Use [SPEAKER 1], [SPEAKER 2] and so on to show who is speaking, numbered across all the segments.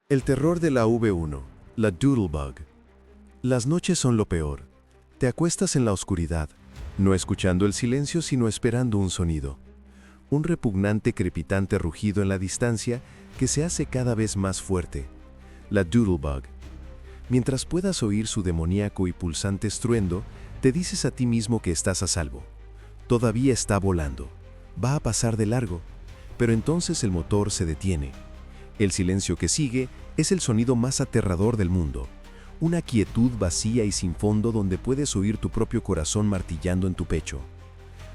[SPEAKER 1] El terror de la V1, la Doodlebug. Las noches son lo peor. Te acuestas en la oscuridad, no escuchando el silencio sino esperando un sonido. Un repugnante crepitante rugido en la distancia que se hace cada vez más fuerte. La Doodlebug. Mientras puedas oír su demoníaco y pulsante estruendo, te dices a ti mismo que estás a salvo. Todavía está volando. Va a pasar de largo. Pero entonces el motor se detiene. El silencio que sigue es el sonido más aterrador del mundo. Una quietud vacía y sin fondo donde puedes oír tu propio corazón martillando en tu pecho.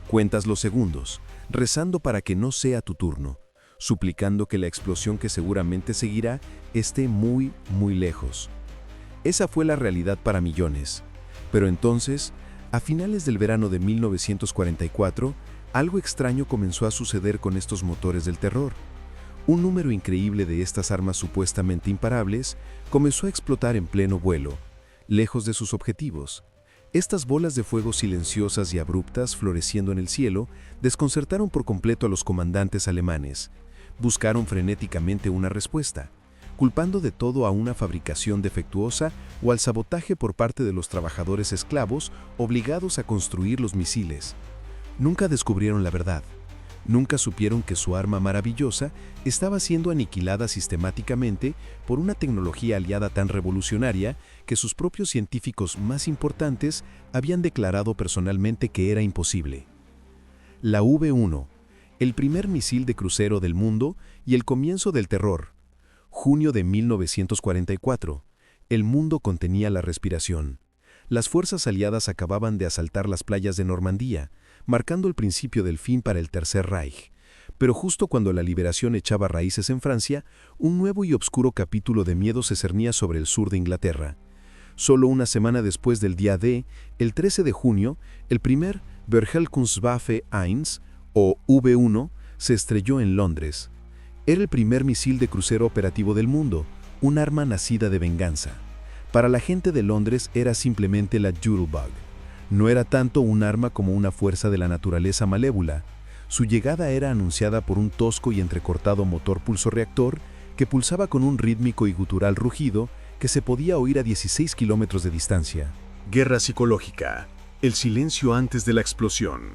[SPEAKER 1] Cuentas los segundos, rezando para que no sea tu turno, suplicando que la explosión que seguramente seguirá esté muy, muy lejos. Esa fue la realidad para millones. Pero entonces, a finales del verano de 1944, algo extraño comenzó a suceder con estos motores del terror. Un número increíble de estas armas supuestamente imparables comenzó a explotar en pleno vuelo, lejos de sus objetivos. Estas bolas de fuego silenciosas y abruptas floreciendo en el cielo desconcertaron por completo a los comandantes alemanes. Buscaron frenéticamente una respuesta, culpando de todo a una fabricación defectuosa o al sabotaje por parte de los trabajadores esclavos obligados a construir los misiles. Nunca descubrieron la verdad. Nunca supieron que su arma maravillosa estaba siendo aniquilada sistemáticamente por una tecnología aliada tan revolucionaria que sus propios científicos más importantes habían declarado personalmente que era imposible. La V1, el primer misil de crucero del mundo y el comienzo del terror. Junio de 1944. El mundo contenía la respiración. Las fuerzas aliadas acababan de asaltar las playas de Normandía, marcando el principio del fin para el Tercer Reich. Pero justo cuando la liberación echaba raíces en Francia, un nuevo y oscuro capítulo de miedo se cernía sobre el sur de Inglaterra. Solo una semana después del día D, el 13 de junio, el primer Vergeltungswaffe 1, o V1, se estrelló en Londres. Era el primer misil de crucero operativo del mundo, un arma nacida de venganza. Para la gente de Londres era simplemente la Doodlebug. No era tanto un arma como una fuerza de la naturaleza malévola. Su llegada era anunciada por un tosco y entrecortado motor pulsorreactor que pulsaba con un rítmico y gutural rugido que se podía oír a 16 kilómetros de distancia.
[SPEAKER 2] Guerra psicológica. El silencio antes de la explosión.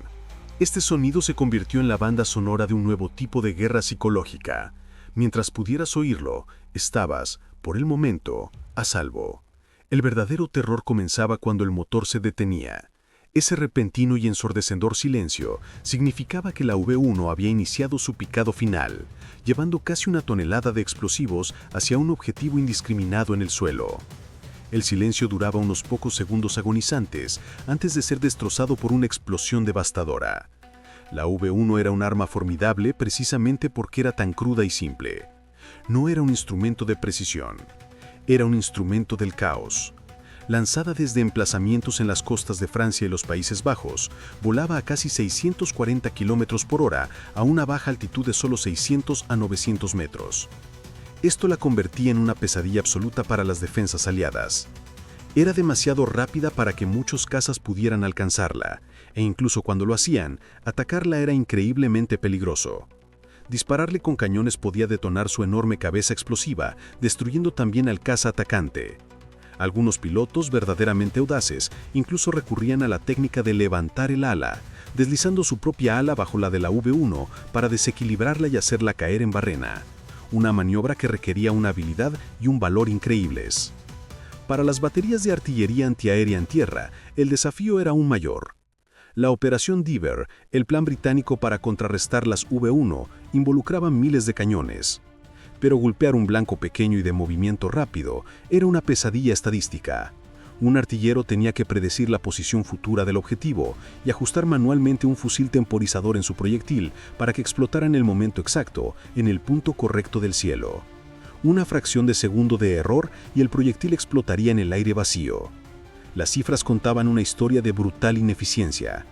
[SPEAKER 2] Este sonido se convirtió en la banda sonora de un nuevo tipo de guerra psicológica. Mientras pudieras oírlo, estabas, por el momento, a salvo. El verdadero terror comenzaba cuando el motor se detenía. Ese repentino y ensordecedor silencio significaba que la V1 había iniciado su picado final, llevando casi una tonelada de explosivos hacia un objetivo indiscriminado en el suelo. El silencio duraba unos pocos segundos agonizantes antes de ser destrozado por una explosión devastadora. La V1 era un arma formidable precisamente porque era tan cruda y simple. No era un instrumento de precisión. Era un instrumento del caos. Lanzada desde emplazamientos en las costas de Francia y los Países Bajos, volaba a casi 640 km por hora a una baja altitud de solo 600 a 900 metros. Esto la convertía en una pesadilla absoluta para las defensas aliadas. Era demasiado rápida para que muchos cazas pudieran alcanzarla, e incluso cuando lo hacían, atacarla era increíblemente peligroso. Dispararle con cañones podía detonar su enorme cabeza explosiva, destruyendo también al caza atacante. Algunos pilotos verdaderamente audaces incluso recurrían a la técnica de levantar el ala, deslizando su propia ala bajo la de la V1 para desequilibrarla y hacerla caer en barrena. Una maniobra que requería una habilidad y un valor increíbles. Para las baterías de artillería antiaérea en tierra, el desafío era aún mayor. La Operación Diver, el plan británico para contrarrestar las V1, involucraba miles de cañones. Pero golpear un blanco pequeño y de movimiento rápido era una pesadilla estadística. Un artillero tenía que predecir la posición futura del objetivo y ajustar manualmente un fusil temporizador en su proyectil para que explotara en el momento exacto, en el punto correcto del cielo. Una fracción de segundo de error y el proyectil explotaría en el aire vacío. Las cifras contaban una historia de brutal ineficiencia.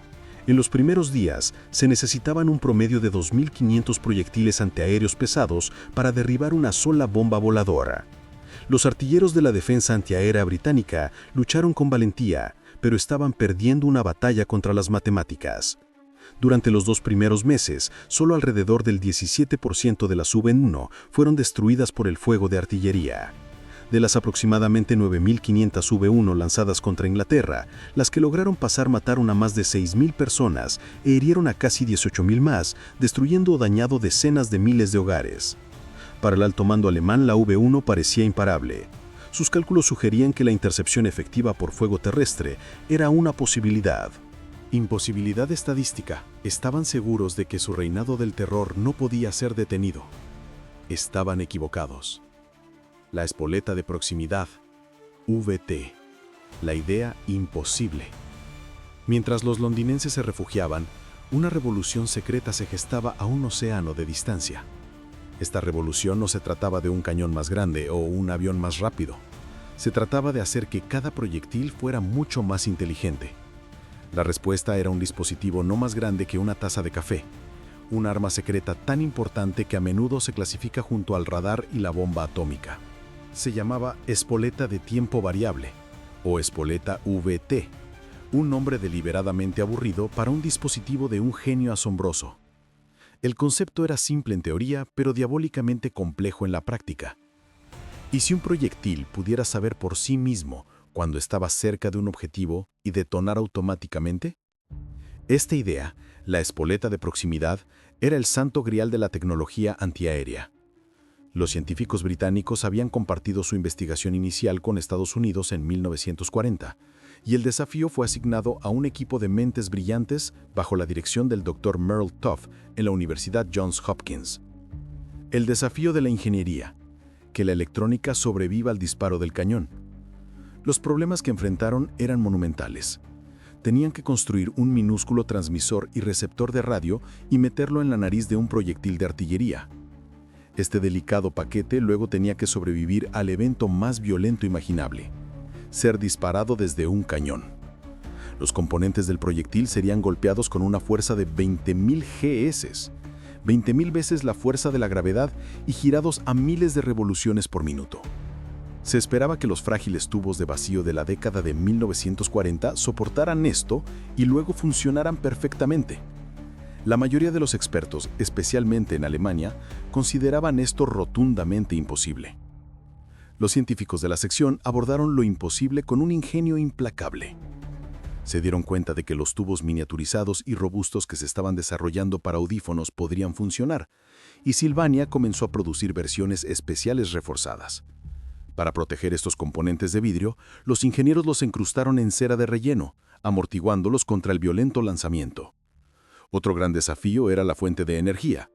[SPEAKER 2] En los primeros días, se necesitaban un promedio de 2.500 proyectiles antiaéreos pesados para derribar una sola bomba voladora. Los artilleros de la defensa antiaérea británica lucharon con valentía, pero estaban perdiendo una batalla contra las matemáticas. Durante los 2 primeros meses, solo alrededor del 17% de las V1 fueron destruidas por el fuego de artillería. De las aproximadamente 9.500 V1 lanzadas contra Inglaterra, las que lograron pasar mataron a más de 6.000 personas e hirieron a casi 18.000 más, destruyendo o dañando decenas de miles de hogares. Para el alto mando alemán, la V1 parecía imparable. Sus cálculos sugerían que la intercepción efectiva por fuego terrestre era una posibilidad.
[SPEAKER 1] Imposibilidad estadística. Estaban seguros de que su reinado del terror no podía ser detenido. Estaban equivocados. La espoleta de proximidad, VT. La idea imposible. Mientras los londinenses se refugiaban, una revolución secreta se gestaba a un océano de distancia. Esta revolución no se trataba de un cañón más grande o un avión más rápido. Se trataba de hacer que cada proyectil fuera mucho más inteligente. La respuesta era un dispositivo no más grande que una taza de café, un arma secreta tan importante que a menudo se clasifica junto al radar y la bomba atómica. Se llamaba espoleta de tiempo variable, o espoleta VT, un nombre deliberadamente aburrido para un dispositivo de un genio asombroso. El concepto era simple en teoría, pero diabólicamente complejo en la práctica. ¿Y si un proyectil pudiera saber por sí mismo cuando estaba cerca de un objetivo y detonar automáticamente? Esta idea, la espoleta de proximidad, era el santo grial de la tecnología antiaérea. Los científicos británicos habían compartido su investigación inicial con Estados Unidos en 1940, y el desafío fue asignado a un equipo de mentes brillantes bajo la dirección del Dr. Merle Tuff en la Universidad Johns Hopkins. El desafío de la ingeniería: que la electrónica sobreviva al disparo del cañón. Los problemas que enfrentaron eran monumentales. Tenían que construir un minúsculo transmisor y receptor de radio y meterlo en la nariz de un proyectil de artillería. Este delicado paquete luego tenía que sobrevivir al evento más violento imaginable: ser disparado desde un cañón. Los componentes del proyectil serían golpeados con una fuerza de 20.000 GS, 20.000 veces la fuerza de la gravedad, y girados a miles de revoluciones por minuto. Se esperaba que los frágiles tubos de vacío de la década de 1940 soportaran esto y luego funcionaran perfectamente. La mayoría de los expertos, especialmente en Alemania, consideraban esto rotundamente imposible. Los científicos de la sección abordaron lo imposible con un ingenio implacable. Se dieron cuenta de que los tubos miniaturizados y robustos que se estaban desarrollando para audífonos podrían funcionar, y Sylvania comenzó a producir versiones especiales reforzadas. Para proteger estos componentes de vidrio, los ingenieros los incrustaron en cera de relleno, amortiguándolos contra el violento lanzamiento. Otro gran desafío era la fuente de energía.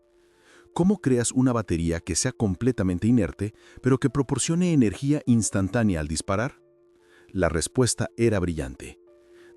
[SPEAKER 1] ¿Cómo creas una batería que sea completamente inerte, pero que proporcione energía instantánea al disparar? La respuesta era brillante.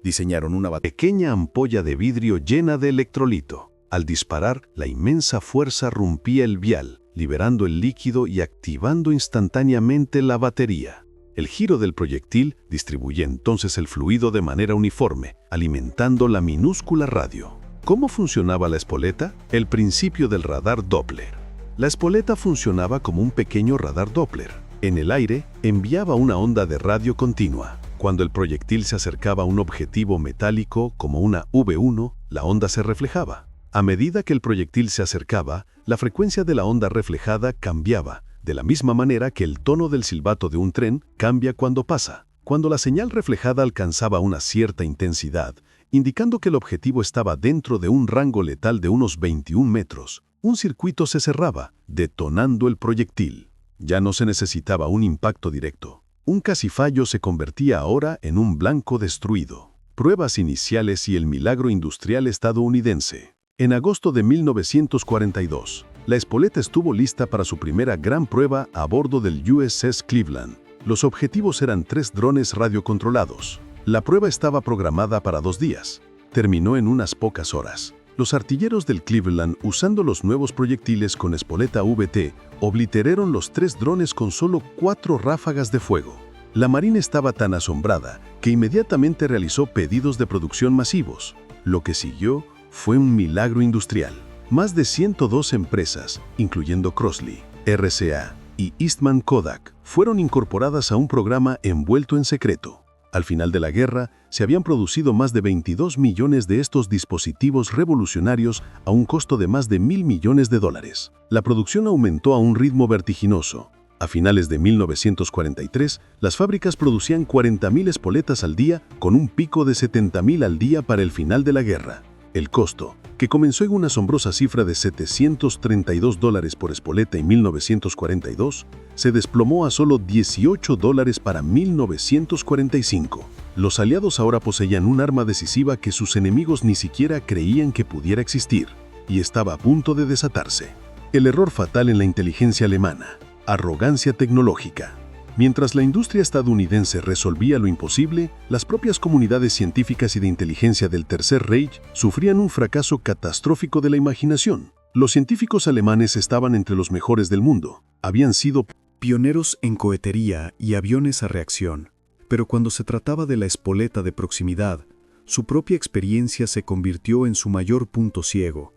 [SPEAKER 1] Diseñaron una
[SPEAKER 2] pequeña ampolla de vidrio llena de electrolito. Al disparar, la inmensa fuerza rompía el vial, liberando el líquido y activando instantáneamente la batería. El giro del proyectil distribuye entonces el fluido de manera uniforme, alimentando la minúscula radio. ¿Cómo funcionaba la espoleta? El principio del radar Doppler. La espoleta funcionaba como un pequeño radar Doppler. En el aire, enviaba una onda de radio continua. Cuando el proyectil se acercaba a un objetivo metálico como una V1, la onda se reflejaba. A medida que el proyectil se acercaba, la frecuencia de la onda reflejada cambiaba, de la misma manera que el tono del silbato de un tren cambia cuando pasa. Cuando la señal reflejada alcanzaba una cierta intensidad, indicando que el objetivo estaba dentro de un rango letal de unos 21 metros, un circuito se cerraba, detonando el proyectil. Ya no se necesitaba un impacto directo. Un cacifallo se convertía ahora en un blanco destruido. Pruebas iniciales y el milagro industrial estadounidense. En agosto de 1942, la espoleta estuvo lista para su primera gran prueba a bordo del USS Cleveland. Los objetivos eran 3 drones radiocontrolados. La prueba estaba programada para 2 días. Terminó en unas pocas horas. Los artilleros del Cleveland, usando los nuevos proyectiles con espoleta VT, obliteraron los 3 drones con solo 4 ráfagas de fuego. La Marina estaba tan asombrada que inmediatamente realizó pedidos de producción masivos. Lo que siguió fue un milagro industrial. Más de 102 empresas, incluyendo Crossley, RCA y Eastman Kodak, fueron incorporadas a un programa envuelto en secreto. Al final de la guerra, se habían producido más de 22 millones de estos dispositivos revolucionarios a un costo de más de $1.000 millones. La producción aumentó a un ritmo vertiginoso. A finales de 1943, las fábricas producían 40.000 espoletas al día, con un pico de 70.000 al día para el final de la guerra. El costo, que comenzó en una asombrosa cifra de $732 por espoleta en 1942, se desplomó a solo $18 para 1945. Los aliados ahora poseían un arma decisiva que sus enemigos ni siquiera creían que pudiera existir, y estaba a punto de desatarse. El error fatal en la inteligencia alemana: arrogancia tecnológica. Mientras la industria estadounidense resolvía lo imposible, las propias comunidades científicas y de inteligencia del Tercer Reich sufrían un fracaso catastrófico de la imaginación. Los científicos alemanes estaban entre los mejores del mundo. Habían sido
[SPEAKER 1] pioneros en cohetería y aviones a reacción. Pero cuando se trataba de la espoleta de proximidad, su propia experiencia se convirtió en su mayor punto ciego.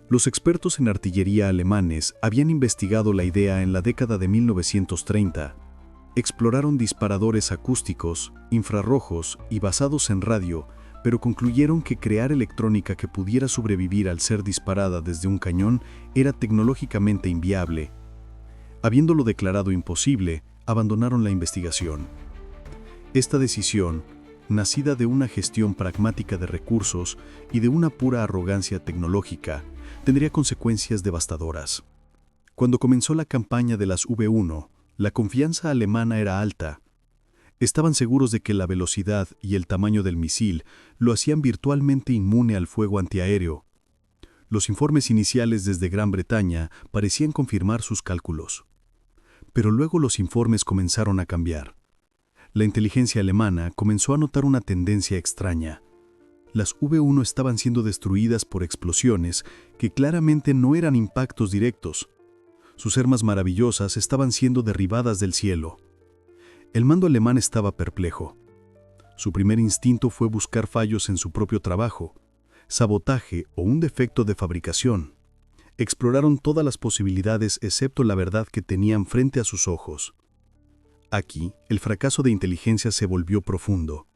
[SPEAKER 1] Los expertos en artillería alemanes habían investigado la idea en la década de 1930. Exploraron disparadores acústicos, infrarrojos y basados en radio, pero concluyeron que crear electrónica que pudiera sobrevivir al ser disparada desde un cañón era tecnológicamente inviable. Habiéndolo declarado imposible, abandonaron la investigación. Esta decisión, nacida de una gestión pragmática de recursos y de una pura arrogancia tecnológica, tendría consecuencias devastadoras. Cuando comenzó la campaña de las V1, la confianza alemana era alta. Estaban seguros de que la velocidad y el tamaño del misil lo hacían virtualmente inmune al fuego antiaéreo. Los informes iniciales desde Gran Bretaña parecían confirmar sus cálculos. Pero luego los informes comenzaron a cambiar. La inteligencia alemana comenzó a notar una tendencia extraña. Las V1 estaban siendo destruidas por explosiones que claramente no eran impactos directos. Sus armas maravillosas estaban siendo derribadas del cielo. El mando alemán estaba perplejo. Su primer instinto fue buscar fallos en su propio trabajo, sabotaje o un defecto de fabricación. Exploraron todas las posibilidades excepto la verdad que tenían frente a sus ojos. Aquí, el fracaso de inteligencia se volvió profundo.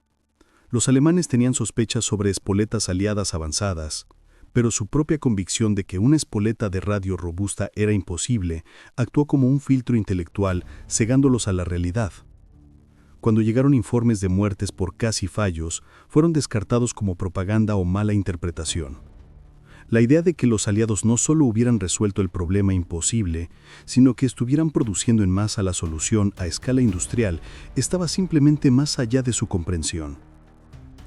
[SPEAKER 1] Los alemanes tenían sospechas sobre espoletas aliadas avanzadas, pero su propia convicción de que una espoleta de radio robusta era imposible actuó como un filtro intelectual, cegándolos a la realidad. Cuando llegaron informes de muertes por casi fallos, fueron descartados como propaganda o mala interpretación. La idea de que los aliados no solo hubieran resuelto el problema imposible, sino que estuvieran produciendo en masa la solución a escala industrial, estaba simplemente más allá de su comprensión.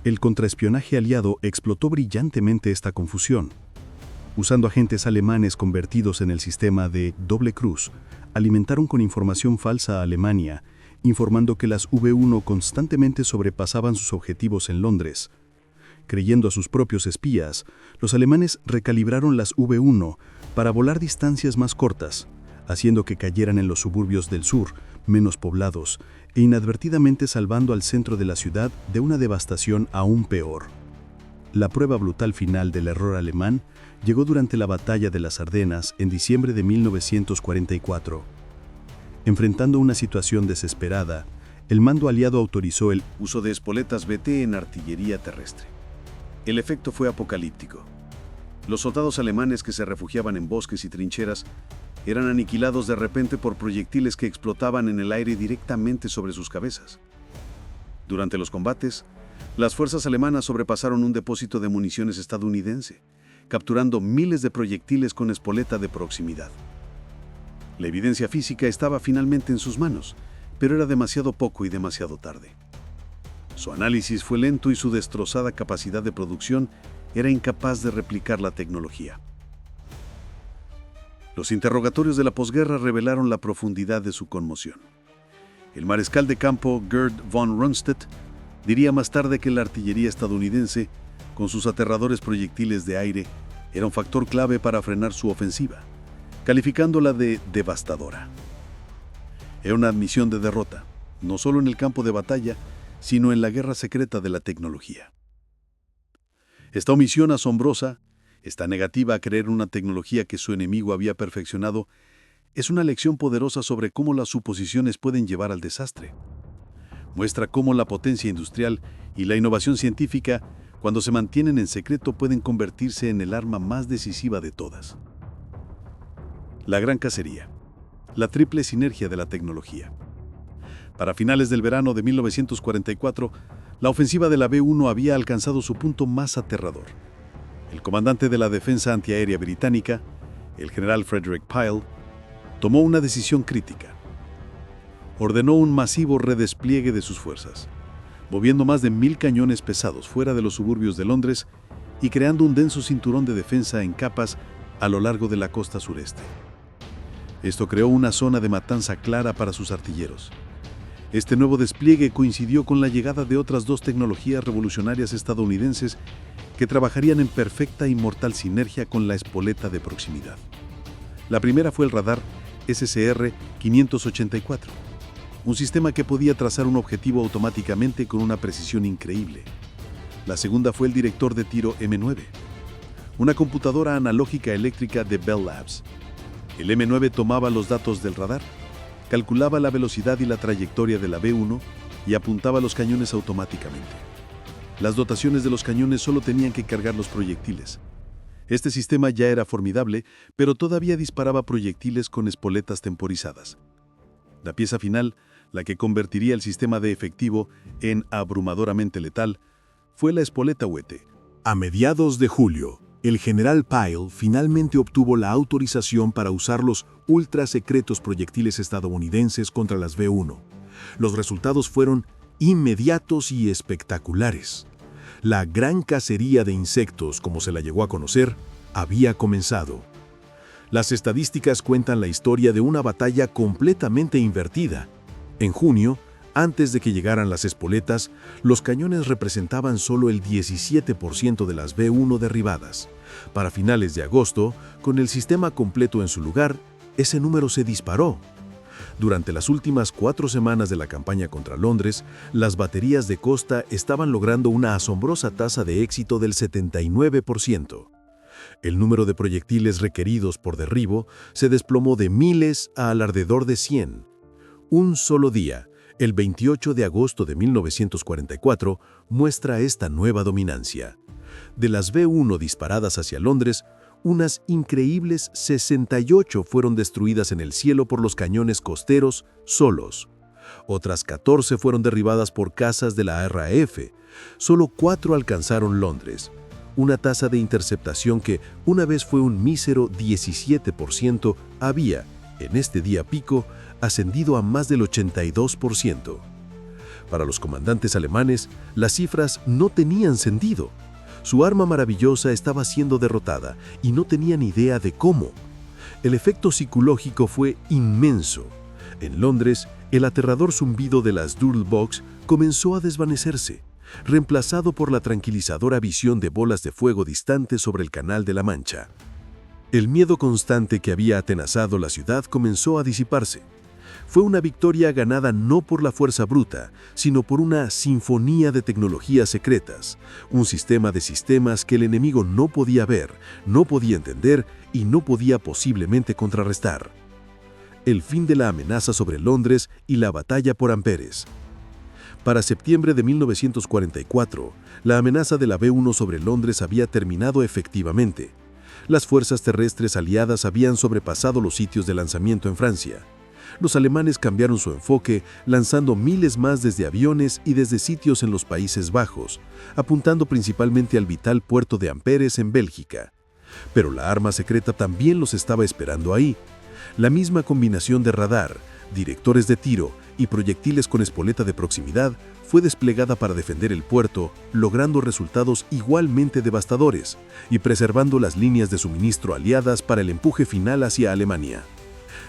[SPEAKER 1] El contraespionaje aliado explotó brillantemente esta confusión. Usando agentes alemanes convertidos en el sistema de doble cruz, alimentaron con información falsa a Alemania, informando que las V1 constantemente sobrepasaban sus objetivos en Londres. Creyendo a sus propios espías, los alemanes recalibraron las V1 para volar distancias más cortas, haciendo que cayeran en los suburbios del sur, menos poblados, e inadvertidamente salvando al centro de la ciudad de una devastación aún peor. La prueba brutal final del error alemán llegó durante la Batalla de las Ardenas en diciembre de 1944. Enfrentando una situación desesperada, el mando aliado autorizó el uso de espoletas BT en artillería terrestre. El efecto fue apocalíptico. Los soldados alemanes que se refugiaban en bosques y trincheras eran aniquilados de repente por proyectiles que explotaban en el aire directamente sobre sus cabezas. Durante los combates, las fuerzas alemanas sobrepasaron un depósito de municiones estadounidense, capturando miles de proyectiles con espoleta de proximidad. La evidencia física estaba finalmente en sus manos, pero era demasiado poco y demasiado tarde. Su análisis fue lento y su destrozada capacidad de producción era incapaz de replicar la tecnología. Los interrogatorios de la posguerra revelaron la profundidad de su conmoción. El mariscal de campo Gerd von Rundstedt diría más tarde que la artillería estadounidense, con sus aterradores proyectiles de aire, era un factor clave para frenar su ofensiva, calificándola de devastadora. Era una admisión de derrota, no solo en el campo de batalla, sino en la guerra secreta de la tecnología. Esta omisión asombrosa, esta negativa a creer en una tecnología que su enemigo había perfeccionado, es una lección poderosa sobre cómo las suposiciones pueden llevar al desastre.
[SPEAKER 2] Muestra cómo la potencia industrial y la innovación científica, cuando se mantienen en secreto, pueden convertirse en el arma más decisiva de todas. La gran cacería. La triple sinergia de la tecnología. Para finales del verano de 1944, la ofensiva de la B-1 había alcanzado su punto más aterrador. El comandante de la Defensa Antiaérea Británica, el general Frederick Pyle, tomó una decisión crítica. Ordenó un masivo redespliegue de sus fuerzas, moviendo más de 1000 cañones pesados fuera de los suburbios de Londres y creando un denso cinturón de defensa en capas a lo largo de la costa sureste. Esto creó una zona de matanza clara para sus artilleros. Este nuevo despliegue coincidió con la llegada de otras dos tecnologías revolucionarias estadounidenses que trabajarían en perfecta y mortal sinergia con la espoleta de proximidad. La primera fue el radar SCR-584, un sistema que podía trazar un objetivo automáticamente con una precisión increíble. La segunda fue el director de tiro M9, una computadora analógica eléctrica de Bell Labs. El M9 tomaba los datos del radar, calculaba la velocidad y la trayectoria de la B-1 y apuntaba los cañones automáticamente. Las dotaciones de los cañones solo tenían que cargar los proyectiles. Este sistema ya era formidable, pero todavía disparaba proyectiles con espoletas temporizadas. La pieza final, la que convertiría el sistema de efectivo en abrumadoramente letal, fue la espoleta Huete.
[SPEAKER 3] A mediados de julio, el general Pyle finalmente obtuvo la autorización para usar los ultrasecretos proyectiles estadounidenses contra las B-1. Los resultados fueron inmediatos y espectaculares. La gran cacería de insectos, como se la llegó a conocer, había comenzado. Las estadísticas cuentan la historia de una batalla completamente invertida. En junio, antes de que llegaran las espoletas, los cañones representaban solo el 17% de las B-1 derribadas. Para finales de agosto, con el sistema completo en su lugar, ese número se disparó. Durante las últimas 4 semanas de la campaña contra Londres, las baterías de costa estaban logrando una asombrosa tasa de éxito del 79%. El número de proyectiles requeridos por derribo se desplomó de miles a alrededor de 100. Un solo día, el 28 de agosto de 1944, muestra esta nueva dominancia. De las B-1 disparadas hacia Londres, unas increíbles 68 fueron destruidas en el cielo por los cañones costeros solos. Otras 14 fueron derribadas por cazas de la RAF. Solo 4 alcanzaron Londres. Una tasa de interceptación que, una vez fue un mísero 17%, había, en este día pico, ascendido a más del 82%. Para los comandantes alemanes, las cifras no tenían sentido. Su arma maravillosa estaba siendo derrotada y no tenían idea de cómo. El efecto psicológico fue inmenso. En Londres, el aterrador zumbido de las Doodlebox comenzó a desvanecerse, reemplazado por la tranquilizadora visión de bolas de fuego distantes sobre el Canal de la Mancha. El miedo constante que había atenazado la ciudad comenzó a disiparse. Fue una victoria ganada no por la fuerza bruta, sino por una sinfonía de tecnologías secretas, un sistema de sistemas que el enemigo no podía ver, no podía entender y no podía posiblemente contrarrestar. El fin de la amenaza sobre Londres y la batalla por Amperes. Para septiembre de 1944, la amenaza de la B-1 sobre Londres había terminado efectivamente. Las fuerzas terrestres aliadas habían sobrepasado los sitios de lanzamiento en Francia. Los alemanes cambiaron su enfoque, lanzando miles más desde aviones y desde sitios en los Países Bajos, apuntando principalmente al vital puerto de Amperes en Bélgica. Pero la arma secreta también los estaba esperando ahí. La misma combinación de radar, directores de tiro y proyectiles con espoleta de proximidad fue desplegada para defender el puerto, logrando resultados igualmente devastadores y preservando las líneas de suministro aliadas para el empuje final hacia Alemania.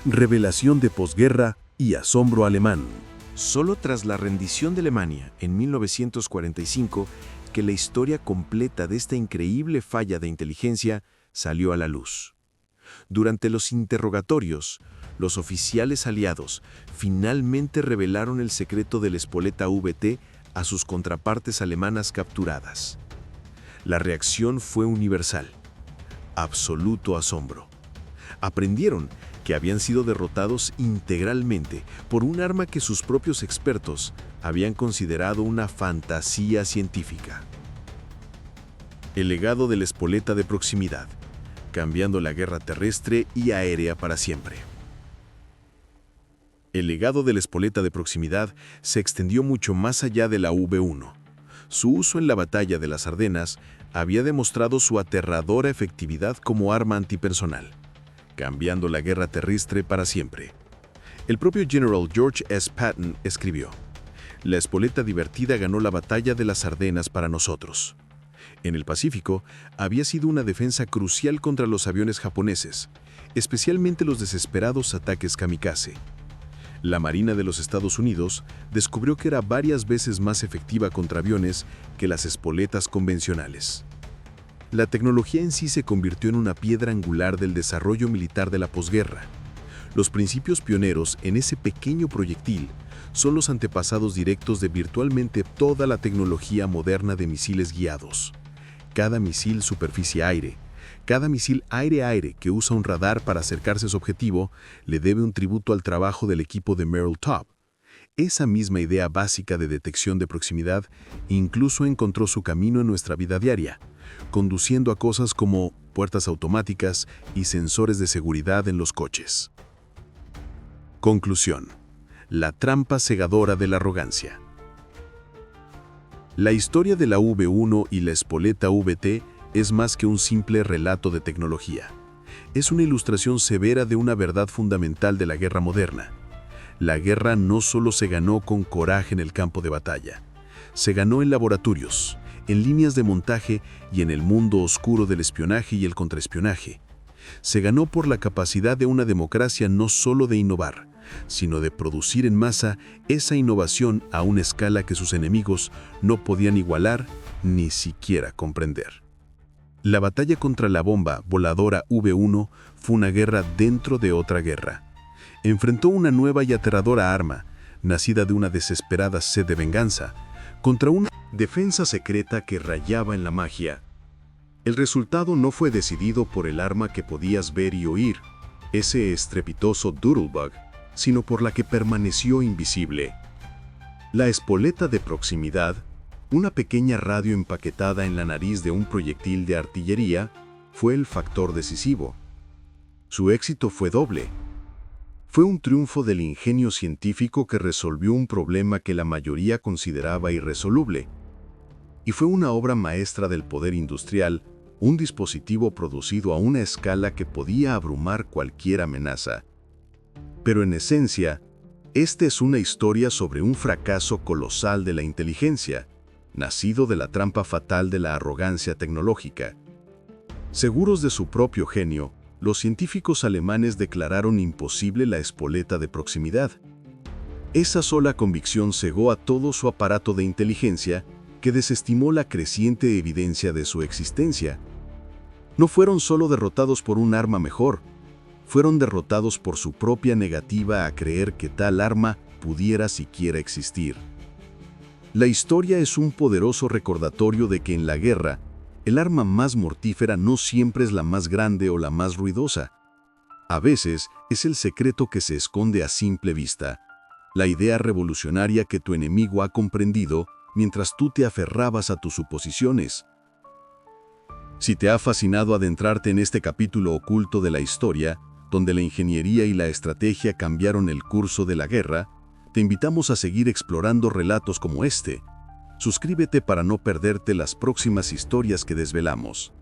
[SPEAKER 3] Revelación de posguerra y asombro alemán.
[SPEAKER 1] Solo tras la rendición de Alemania en 1945 que la historia completa de esta increíble falla de inteligencia salió a la luz. Durante los interrogatorios, los oficiales aliados finalmente revelaron el secreto de la espoleta VT a sus contrapartes alemanas capturadas. La reacción fue universal. Absoluto asombro. Aprendieron que habían sido derrotados integralmente por un arma que sus propios expertos habían considerado una fantasía científica. El legado de la espoleta de proximidad, cambiando la guerra terrestre y aérea para siempre. El legado de la espoleta de proximidad se extendió mucho más allá de la V1. Su uso en la batalla de las Ardenas había demostrado su aterradora efectividad como arma antipersonal, cambiando la guerra terrestre para siempre. El propio General George S. Patton escribió: "La espoleta divertida ganó la batalla de las Ardenas para nosotros". En el Pacífico, había sido una defensa crucial contra los aviones japoneses, especialmente los desesperados ataques kamikaze. La Marina de los Estados Unidos descubrió que era varias veces más efectiva contra aviones que las espoletas convencionales. La tecnología en sí se convirtió en una piedra angular del desarrollo militar de la posguerra. Los principios pioneros en ese pequeño proyectil son los antepasados directos de virtualmente toda la tecnología moderna de misiles guiados. Cada misil superficie-aire, cada misil aire-aire que usa un radar para acercarse a su objetivo, le debe un tributo al trabajo del equipo de Merrill Top. Esa misma idea básica de detección de proximidad incluso encontró su camino en nuestra vida diaria, conduciendo a cosas como puertas automáticas y sensores de seguridad en los coches. Conclusión: la trampa cegadora de la arrogancia. La historia de la V1 y la espoleta VT es más que un simple relato de tecnología. Es una ilustración severa de una verdad fundamental de la guerra moderna. La guerra no solo se ganó con coraje en el campo de batalla, se ganó en laboratorios, en líneas de montaje y en el mundo oscuro del espionaje y el contraespionaje. Se ganó por la capacidad de una democracia no solo de innovar, sino de producir en masa esa innovación a una escala que sus enemigos no podían igualar ni siquiera comprender. La batalla contra la bomba voladora V1 fue una guerra dentro de otra guerra. Enfrentó una nueva y aterradora arma, nacida de una desesperada sed de venganza, contra una defensa secreta que rayaba en la magia. El resultado no fue decidido por el arma que podías ver y oír, ese estrepitoso Doodlebug, sino por la que permaneció invisible. La espoleta de proximidad, una pequeña radio empaquetada en la nariz de un proyectil de artillería, fue el factor decisivo. Su éxito fue doble. Fue un triunfo del ingenio científico que resolvió un problema que la mayoría consideraba irresoluble. Y fue una obra maestra del poder industrial, un dispositivo producido a una escala que podía abrumar cualquier amenaza. Pero en esencia, esta es una historia sobre un fracaso colosal de la inteligencia, nacido de la trampa fatal de la arrogancia tecnológica. Seguros de su propio genio, los científicos alemanes declararon imposible la espoleta de proximidad. Esa sola convicción cegó a todo su aparato de inteligencia, que desestimó la creciente evidencia de su existencia. No fueron solo derrotados por un arma mejor, fueron derrotados por su propia negativa a creer que tal arma pudiera siquiera existir. La historia es un poderoso recordatorio de que en la guerra, el arma más mortífera no siempre es la más grande o la más ruidosa. A veces es el secreto que se esconde a simple vista, la idea revolucionaria que tu enemigo ha comprendido mientras tú te aferrabas a tus suposiciones. Si te ha fascinado adentrarte en este capítulo oculto de la historia, donde la ingeniería y la estrategia cambiaron el curso de la guerra, te invitamos a seguir explorando relatos como este. Suscríbete para no perderte las próximas historias que desvelamos.